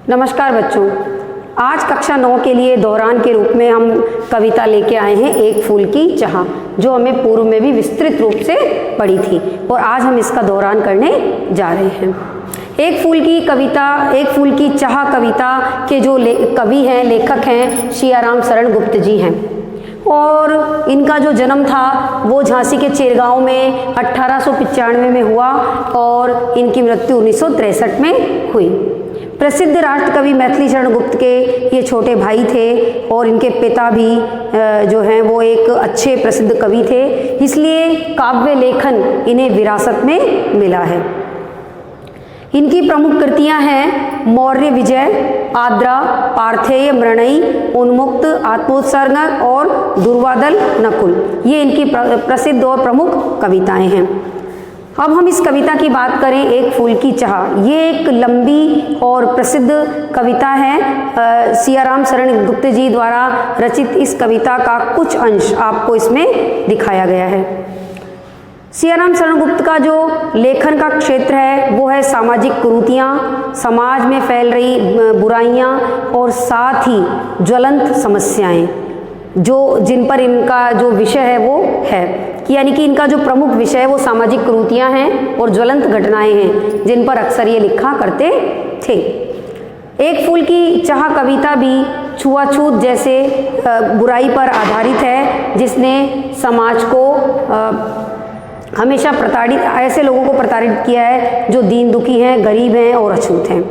नमस्कार बच्चों, आज कक्षा 9 के लिए दौरान के रूप में हम कविता लेके आए हैं एक फूल की चाह, जो हमें पूर्व में भी विस्तृत रूप से पढ़ी थी और आज हम इसका दौरान करने जा रहे हैं। एक फूल की कविता, एक फूल की चाह कविता के जो कवि हैं, लेखक हैं, सियाराम शरण गुप्त जी हैं और इनका जो जन्म था वो झांसी के चेरगांव में 1895 में हुआ और इनकी मृत्यु 1963 में हुई। प्रसिद्ध राष्ट्रकवि मैथिली शरण गुप्त के ये छोटे भाई थे और इनके पिता भी जो हैं वो एक अच्छे प्रसिद्ध कवि थे, इसलिए काव्य लेखन इन्हें विरासत में मिला है। इनकी प्रमुख कृतियां हैं मौर्य विजय, आद्रा, पार्थेय मृणयी, उन्मुक्त, आत्मोत्सर्ग और दुर्वादल नकुल। ये इनकी प्रसिद्ध और प्रमुख कविताएं हैं। अब हम इस कविता की बात करें, एक फूल की चाह। ये एक लंबी और प्रसिद्ध कविता है। सियाराम शरण गुप्त जी द्वारा रचित इस कविता का कुछ अंश आपको इसमें दिखाया गया है। सियाराम शरण गुप्त का जो लेखन का क्षेत्र है वो है सामाजिक कुरीतियाँ, समाज में फैल रही बुराइयाँ और साथ ही ज्वलंत समस्याएं, जो जिन पर इनका जो विषय है वो है कि यानी कि इनका जो प्रमुख विषय है वो सामाजिक कुरीतियाँ हैं और ज्वलंत घटनाएं हैं, जिन पर अक्सर ये लिखा करते थे। एक फूल की चाह कविता भी छुआछूत जैसे बुराई पर आधारित है, जिसने समाज को हमेशा प्रताड़ित, ऐसे लोगों को प्रताड़ित किया है जो दीन दुखी हैं, गरीब हैं और अछूत हैं।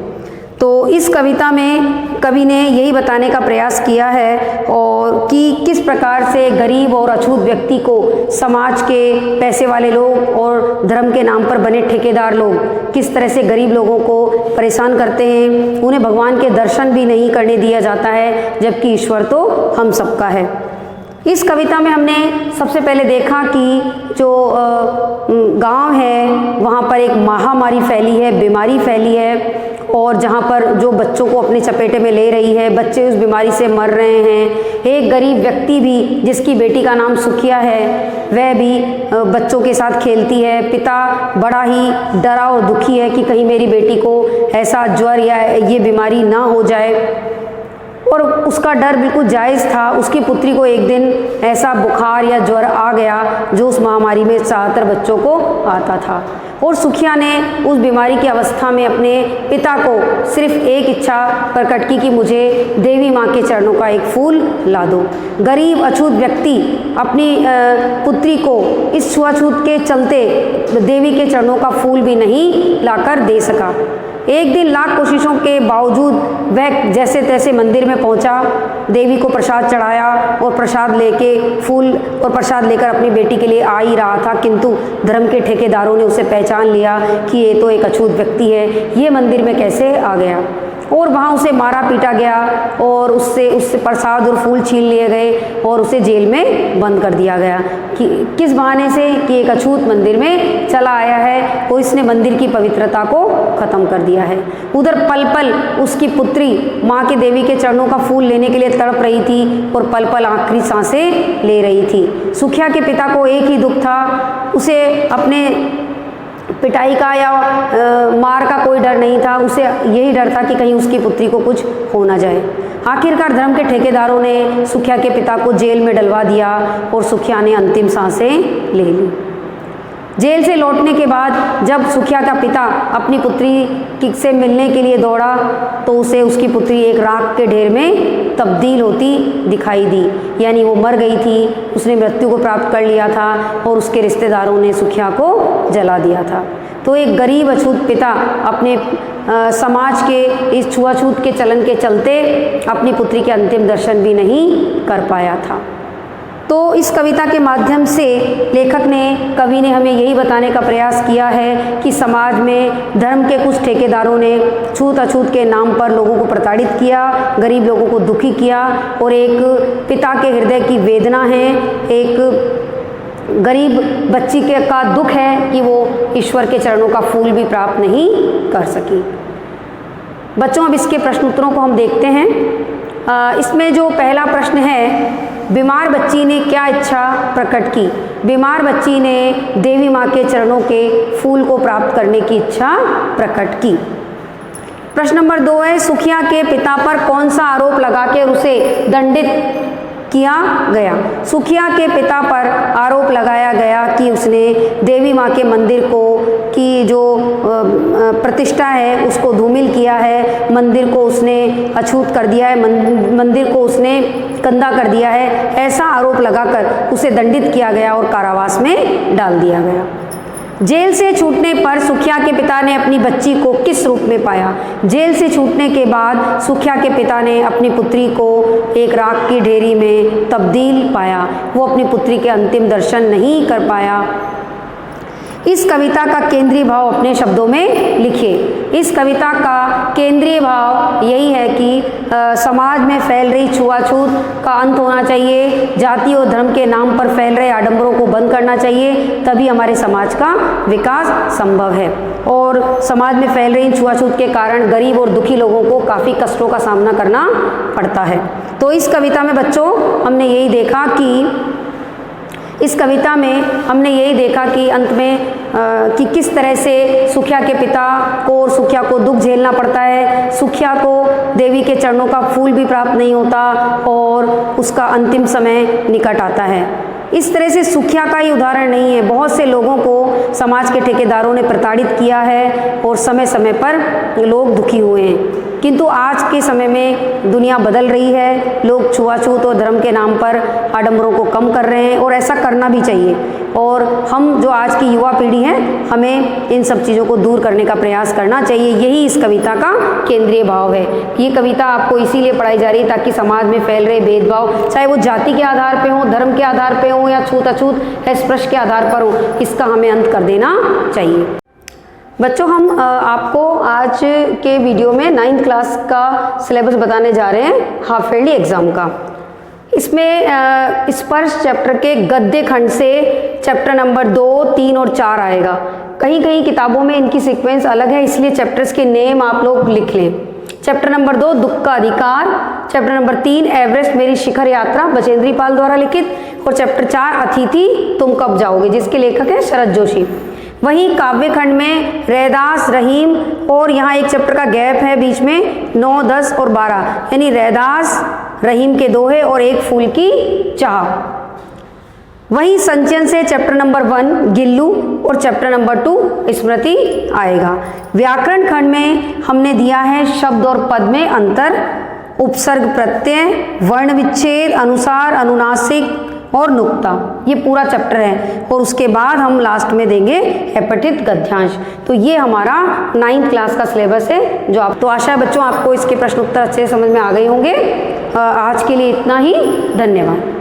तो इस कविता में कवि ने यही बताने का प्रयास किया है और कि किस प्रकार से गरीब और अछूत व्यक्ति को समाज के पैसे वाले लोग और धर्म के नाम पर बने ठेकेदार लोग किस तरह से गरीब लोगों को परेशान करते हैं। उन्हें भगवान के दर्शन भी नहीं करने दिया जाता है, जबकि ईश्वर तो हम सबका है। इस कविता में हमने सबसे पहले देखा कि जो गांव है वहाँ पर एक महामारी फैली है, बीमारी फैली है और जहाँ पर जो बच्चों को अपने चपेटे में ले रही है, बच्चे उस बीमारी से मर रहे हैं। एक गरीब व्यक्ति भी, जिसकी बेटी का नाम सुखिया है, वह भी बच्चों के साथ खेलती है। पिता बड़ा ही डरा और दुखी है कि कहीं मेरी बेटी को ऐसा ज्वर या ये बीमारी ना हो जाए, और उसका डर बिल्कुल जायज़ था। उसकी पुत्री को एक दिन ऐसा बुखार या ज्वर आ गया जो उस महामारी में ज़्यादातर बच्चों को आता था, और सुखिया ने उस बीमारी की अवस्था में अपने पिता को सिर्फ एक इच्छा प्रकट की कि मुझे देवी माँ के चरणों का एक फूल ला दो। गरीब अछूत व्यक्ति अपनी पुत्री को इस छुआछूत के चलते देवी के चरणों का फूल भी नहीं लाकर दे सका। एक दिन लाख कोशिशों के बावजूद वह जैसे तैसे मंदिर में पहुंचा, देवी को प्रसाद चढ़ाया और प्रसाद लेकर अपनी बेटी के लिए आ ही रहा था, किंतु धर्म के ठेकेदारों ने उसे पहचान लिया कि ये तो एक अछूत व्यक्ति है, ये मंदिर में कैसे आ गया, और वहाँ उसे मारा पीटा गया और उससे प्रसाद और फूल छीन लिए गए और उसे जेल में बंद कर दिया गया। कि किस बहाने से कि एक अछूत मंदिर में चला आया है और इसने मंदिर की पवित्रता को ख़त्म कर दिया है। उधर पल पल उसकी पुत्री माँ के देवी के चरणों का फूल लेने के लिए तड़प रही थी और पल पल आखिरी सांसें ले रही थी। सुखिया के पिता को एक ही दुख था, उसे अपने पिटाई का या मार का कोई डर नहीं था, उसे यही डर था कि कहीं उसकी पुत्री को कुछ हो ना जाए। आखिरकार धर्म के ठेकेदारों ने सुखिया के पिता को जेल में डलवा दिया और सुखिया ने अंतिम सांसें ले ली। जेल से लौटने के बाद जब सुखिया का पिता अपनी पुत्री से मिलने के लिए दौड़ा तो उसे उसकी पुत्री एक राख के ढेर में तब्दील होती दिखाई दी, यानी वो मर गई थी, उसने मृत्यु को प्राप्त कर लिया था और उसके रिश्तेदारों ने सुखिया को जला दिया था। तो एक गरीब अछूत पिता अपने समाज के इस छुआछूत के चलन के चलते अपनी पुत्री के अंतिम दर्शन भी नहीं कर पाया था। तो इस कविता के माध्यम से कवि ने हमें यही बताने का प्रयास किया है कि समाज में धर्म के कुछ ठेकेदारों ने छूत अछूत के नाम पर लोगों को प्रताड़ित किया, गरीब लोगों को दुखी किया, और एक पिता के हृदय की वेदना है, एक गरीब बच्ची का दुख है कि वो ईश्वर के चरणों का फूल भी प्राप्त नहीं कर सकी। बच्चों, अब इसके प्रश्न उत्तरों को हम देखते हैं। इसमें जो पहला प्रश्न है, बीमार बच्ची ने क्या इच्छा प्रकट की? बीमार बच्ची ने देवी माँ के चरणों के फूल को प्राप्त करने की इच्छा प्रकट की। प्रश्न नंबर 2 है, सुखिया के पिता पर कौन सा आरोप लगाकर उसे दंडित किया गया। सुखिया के पिता पर आरोप लगाया गया कि उसने देवी माँ के मंदिर को की जो प्रतिष्ठा है उसको धूमिल किया है, मंदिर को उसने अछूत कर दिया है, मंदिर को उसने गंदा कर दिया है, ऐसा आरोप लगाकर उसे दंडित किया गया और कारावास में डाल दिया गया। जेल से छूटने पर सुखिया के पिता ने अपनी बच्ची को किस रूप में पाया। जेल से छूटने के बाद सुखिया के पिता ने अपनी पुत्री को एक राख की ढेरी में तब्दील पाया। वो अपनी पुत्री के अंतिम दर्शन नहीं कर पाया। इस कविता का केंद्रीय भाव अपने शब्दों में लिखिए। इस कविता का केंद्रीय भाव यही है कि समाज में फैल रही छुआछूत का अंत होना चाहिए, जाति और धर्म के नाम पर फैल रहे आडंबरों को बंद करना चाहिए, तभी हमारे समाज का विकास संभव है। और समाज में फैल रही छुआछूत के कारण गरीब और दुखी लोगों को काफ़ी कष्टों का सामना करना पड़ता है। तो इस कविता में बच्चों हमने यही देखा कि अंत में कि किस तरह से सुखिया के पिता को और सुखिया को दुख झेलना पड़ता है, सुखिया को देवी के चरणों का फूल भी प्राप्त नहीं होता और उसका अंतिम समय निकट आता है। इस तरह से सुखिया का ही उदाहरण नहीं है, बहुत से लोगों को समाज के ठेकेदारों ने प्रताड़ित किया है और समय समय पर लोग दुखी हुए हैं। किंतु आज के समय में दुनिया बदल रही है, लोग छुआछूत और धर्म के नाम पर आडंबरों को कम कर रहे हैं और ऐसा करना भी चाहिए। और हम जो आज की युवा पीढ़ी है, हमें इन सब चीज़ों को दूर करने का प्रयास करना चाहिए। यही इस कविता का केंद्रीय भाव है। ये कविता आपको इसीलिए पढ़ाई जा रही है ताकि समाज में फैल रहे भेदभाव, चाहे वो जाति के आधार पे हो, धर्म के आधार पे हो या छूत अछूत स्पृश्य के आधार पर हो, इसका हमें अंत कर देना चाहिए। बच्चों हम आपको आज के वीडियो में 9th क्लास का सिलेबस बताने जा रहे हैं हाफ ईयरली एग्ज़ाम का। इसमें स्पर्श चैप्टर के गद्य खंड से चैप्टर नंबर 2, 3 और 4 आएगा। कहीं कहीं किताबों में इनकी सीक्वेंस अलग है, इसलिए चैप्टर्स के नेम आप लोग लिख लें। चैप्टर नंबर 2 दुख का अधिकार, चैप्टर नंबर 3 एवरेस्ट मेरी शिखर यात्रा बचेंद्री पाल द्वारा लिखित, और चैप्टर 4 अतिथि तुम कब जाओगे, जिसके लेखक हैं शरद जोशी। वहीं काव्य खंड में रैदास, रहीम और यहाँ एक चैप्टर का गैप है बीच में 9, 10 और 12, यानी रैदास, रहीम के दोहे और एक फूल की चाह। वहीं संचयन से चैप्टर नंबर 1 गिल्लू और चैप्टर नंबर 2 स्मृति आएगा। व्याकरण खंड में हमने दिया है शब्द और पद में अंतर, उपसर्ग प्रत्यय, वर्ण विच्छेद, अनुसार, अनुनासिक और नुक्ता, ये पूरा चैप्टर है। और उसके बाद हम लास्ट में देंगे अपठित गद्यांश। तो ये हमारा 9th क्लास का सिलेबस है जो आप, तो आशा है बच्चों आपको इसके प्रश्न उत्तर अच्छे से समझ में आ गए होंगे। आज के लिए इतना ही, धन्यवाद।